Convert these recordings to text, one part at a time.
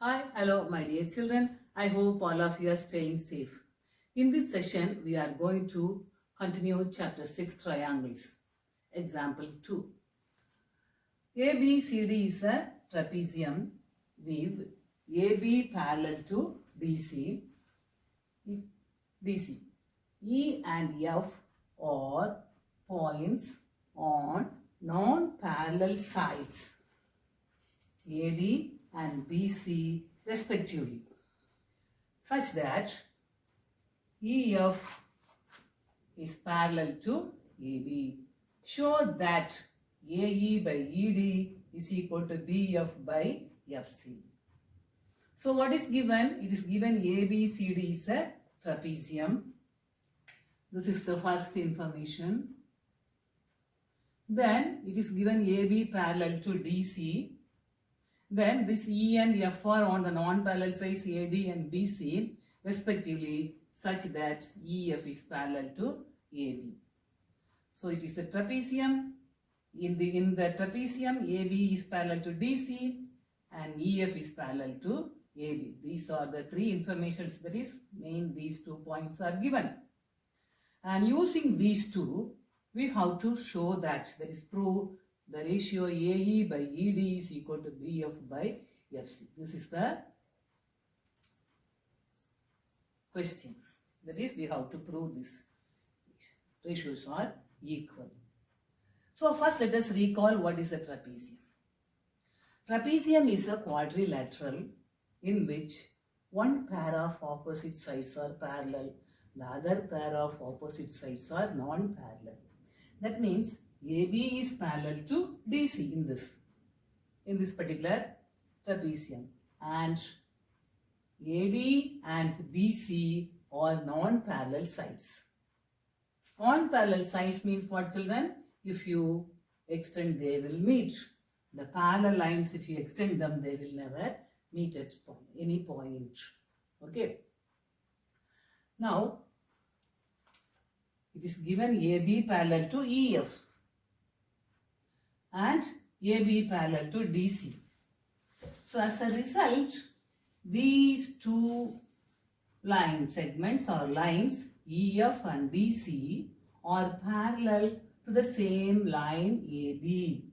Hi, hello, my dear children. I hope all of you are staying safe. In this session, we are going to continue chapter 6 triangles. Example 2. ABCD is a trapezium with AB parallel to DC. E and F are points on non-parallel sides AD and BC respectively, such that EF is parallel to AB. Show that AE by ED is equal to BF by FC. So what is given? It is given ABCD is a trapezium. This is the first information. Then it is given AB parallel to DC. Then this E and F are on the non-parallel sides AD and BC respectively, such that EF is parallel to AB. So it is a trapezium. In the trapezium, AB is parallel to DC and EF is parallel to AB. These are the three informations, that is, these 2 points are given. And using these two, we have to show that is prove the ratio AE by ED is equal to BF by FC. This is the question. That is, we have to prove this. Ratios are equal. So first let us recall what is a trapezium. Trapezium is a quadrilateral in which one pair of opposite sides are parallel, the other pair of opposite sides are non-parallel. That means AB is parallel to DC in this particular trapezium, and AD and BC are non-parallel sides. Non-parallel sides means what, children? If you extend, they will meet. The parallel lines, if you extend them, they will never meet at any point. Okay. Now, it is given AB parallel to EF and AB parallel to DC. So as a result, these two line segments or lines EF and DC are parallel to the same line AB.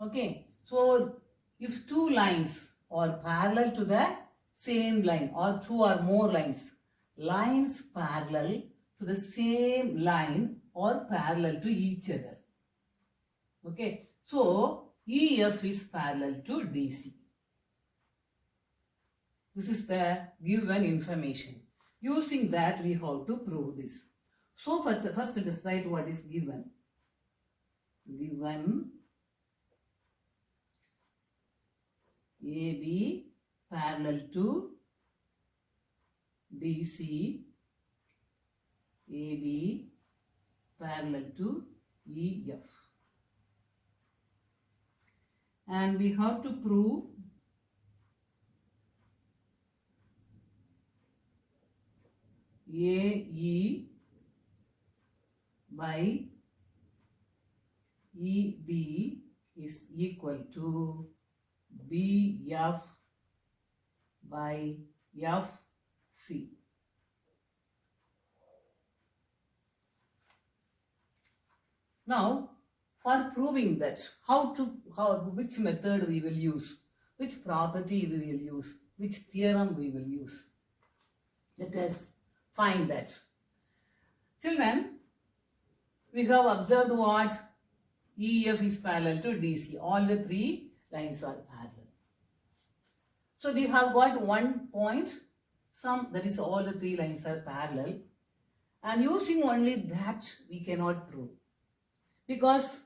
Okay, so if two lines are parallel to the same line or two or more lines parallel to the same line or parallel to each other. Okay, so EF is parallel to DC. This is the given information. Using that, we have to prove this. So first let us write what is given. Given AB parallel to DC, AB parallel to EF. And we have to prove AE by ED is equal to BF by FC. Now, for proving that, which method we will use, which property we will use, which theorem we will use. Let us find that. Children, we have observed what? EF is parallel to DC. All the three lines are parallel. So we have got one point, that is all the three lines are parallel. And using only that, we cannot prove. Because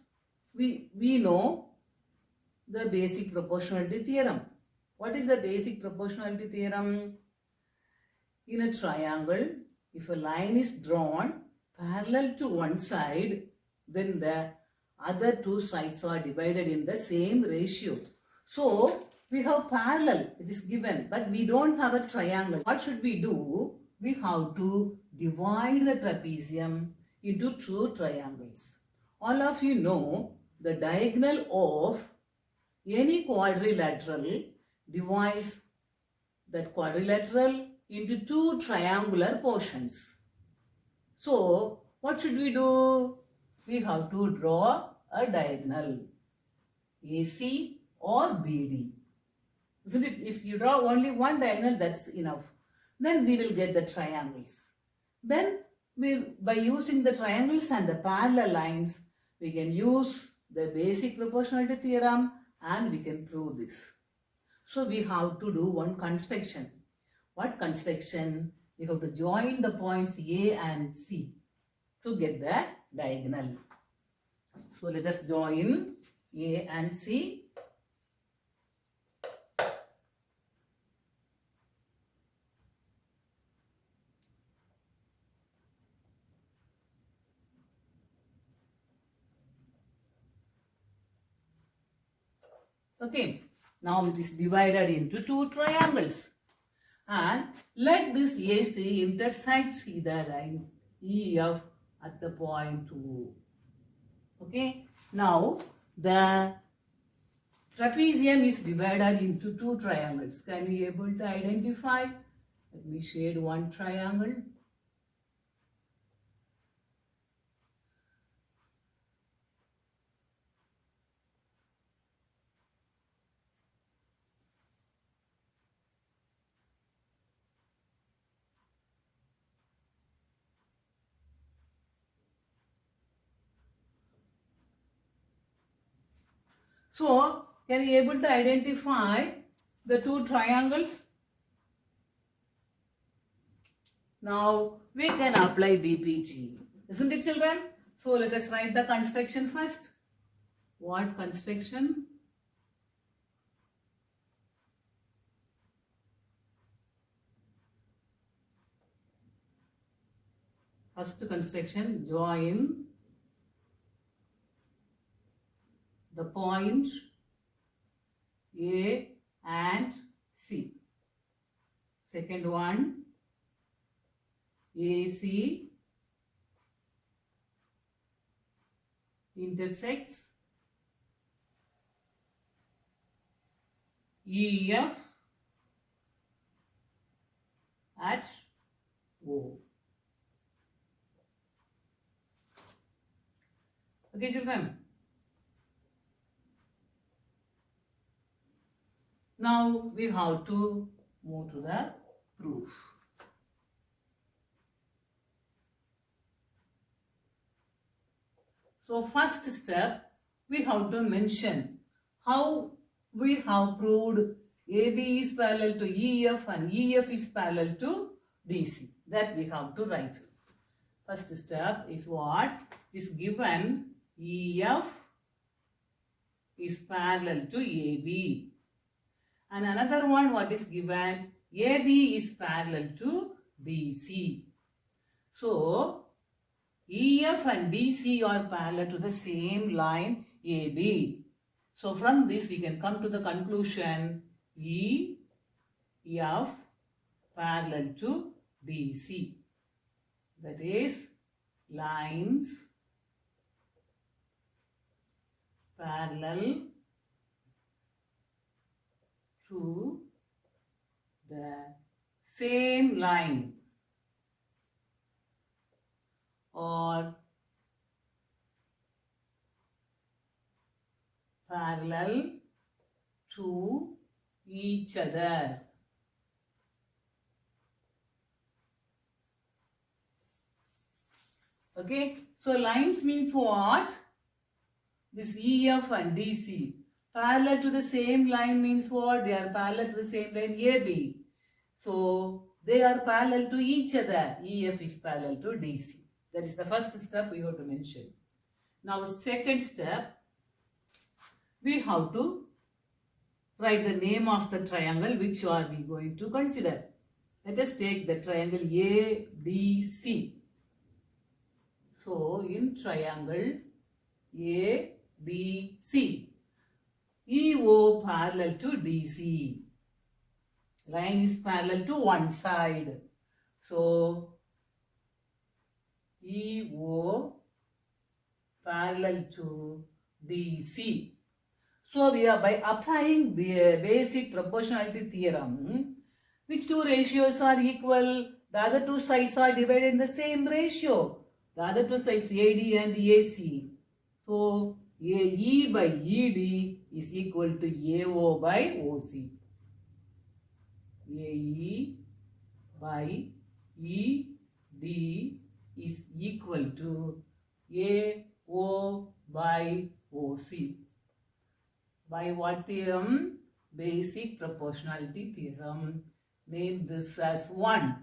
we know the basic proportionality theorem. What is the basic proportionality theorem? In a triangle, if a line is drawn parallel to one side, then the other two sides are divided in the same ratio. So, we have parallel, it is given, but we don't have a triangle. What should we do? We have to divide the trapezium into two triangles. All of you know the diagonal of any quadrilateral divides that quadrilateral into two triangular portions. So, what should we do? We have to draw a diagonal, AC or BD. Isn't it? If you draw only one diagonal, that's enough. Then we will get the triangles. Then, by using the triangles and the parallel lines, we can use the basic proportionality theorem and we can prove this. So, we have to do one construction. What construction? We have to join the points A and C to get the diagonal. So, let us join A and C. Okay, now it is divided into two triangles. And let this AC intersect the line EF at the point O. Okay, now the trapezium is divided into two triangles. Can you able to identify? Let me shade one triangle. So, can you able to identify the two triangles? Now, we can apply BPG. Isn't it, children? So, let us write the construction first. What construction? First construction, join the point A and C. Second one, AC intersects EF at O. Okay, children. Now we have to move to the proof. So first step, we have to mention how we have proved AB is parallel to EF and EF is parallel to DC. That we have to write. First step is what? Is given EF is parallel to AB. And another one, what is given? AB is parallel to DC. So, EF and DC are parallel to the same line AB. So, from this we can come to the conclusion EF parallel to DC. That is, lines parallel to the same line or parallel to each other. Okay, so lines means what? This EF and DC. Parallel to the same line means what? They are parallel to the same line AB. So, they are parallel to each other. EF is parallel to DC. That is the first step we have to mention. Now, second step, we have to write the name of the triangle which are we going to consider. Let us take the triangle ABC. So, in triangle ABC, EO parallel to DC. Line is parallel to one side. So, EO parallel to DC. So we are by applying basic proportionality theorem, which two ratios are equal? The other two sides are divided in the same ratio. The other two sides AD and AC. So AE by ED is equal to AO by OC. AE by ED is equal to AO by OC. By what theorem? Basic proportionality theorem. Name this as 1.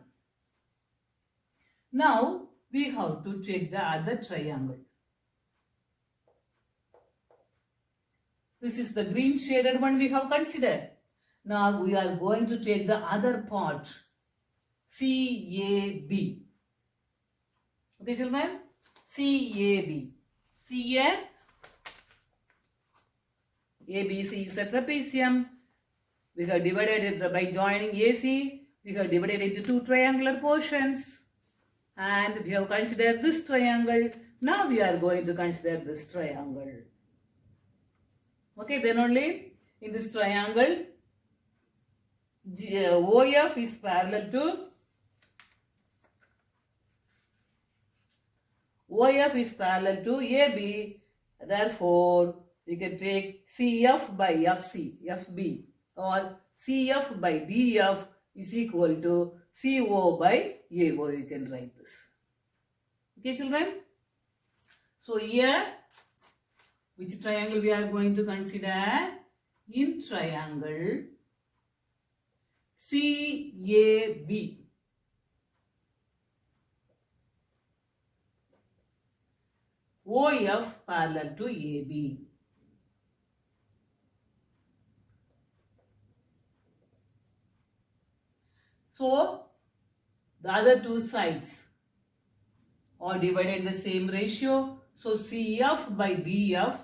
Now we have to take the other triangle. This is the green shaded one we have considered. Now we are going to take the other part, CAB. Okay, children? CAB. CA, ABC is a trapezium. We have divided it by joining AC. We have divided it into two triangular portions. And we have considered this triangle. Now we are going to consider this triangle. Okay, then only in this triangle, OF is parallel to AB. Therefore, we can take CF by FB, or CF by BF is equal to CO by AO. You can write this. Okay, children? So here, which triangle we are going to consider? In triangle CAB. OF parallel to AB. So, the other two sides are divided in the same ratio. So, CF by BF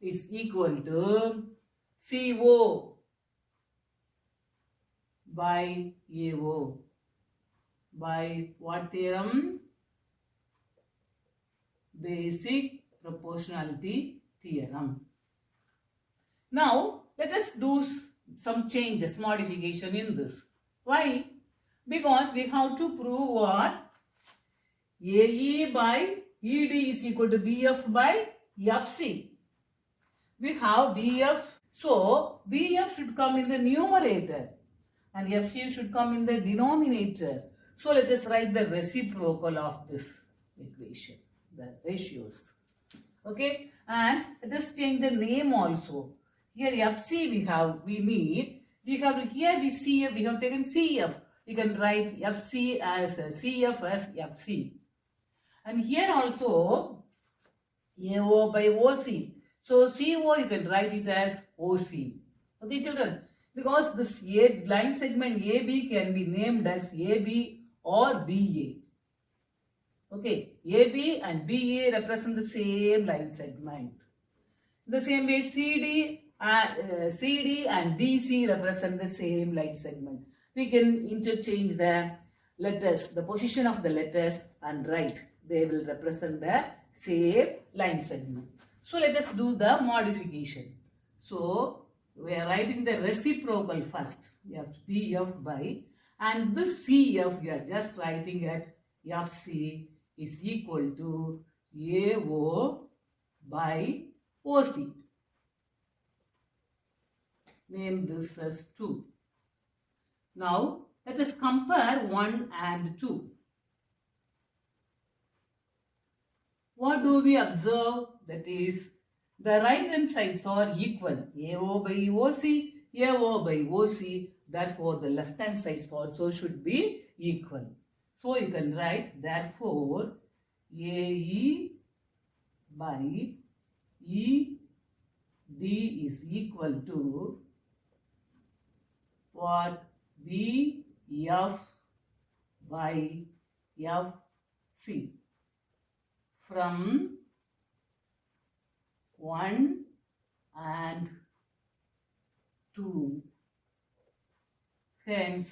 is equal to CO by AO. By what theorem? Basic proportionality theorem. Now, let us do some changes, modification in this. Why? Because we have to prove what? AE by ED is equal to BF by FC. We have BF, so BF should come in the numerator and FC should come in the denominator. So let us write the reciprocal of this equation, the ratios. Okay, and let us change the name also. Here FC we have taken CF. You can write FC as CF as FC. And here also AO by OC. So CO you can write it as OC. Okay, children, because this line segment AB can be named as AB or BA. Okay, AB and BA represent the same line segment. The same way CD and DC represent the same line segment. We can interchange the letters, the position of the letters, and write. They will represent the same line segment. So let us do the modification. So we are writing the reciprocal first. BF by, and this CF we are just writing at FC is equal to AO by OC. Name this as 2. Now let us compare 1 and 2. What do we observe? That is, the right hand sides are equal. AO by OC, AO by OC. Therefore, the left hand sides also should be equal. So you can write, therefore, AE by ED is equal to what? BF by FC. From 1 and 2. Hence,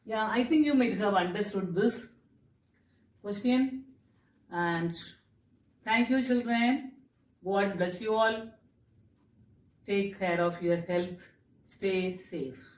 Yeah, I think you might have understood this question. And thank you, children. God bless you all. Take care of your health. Stay safe.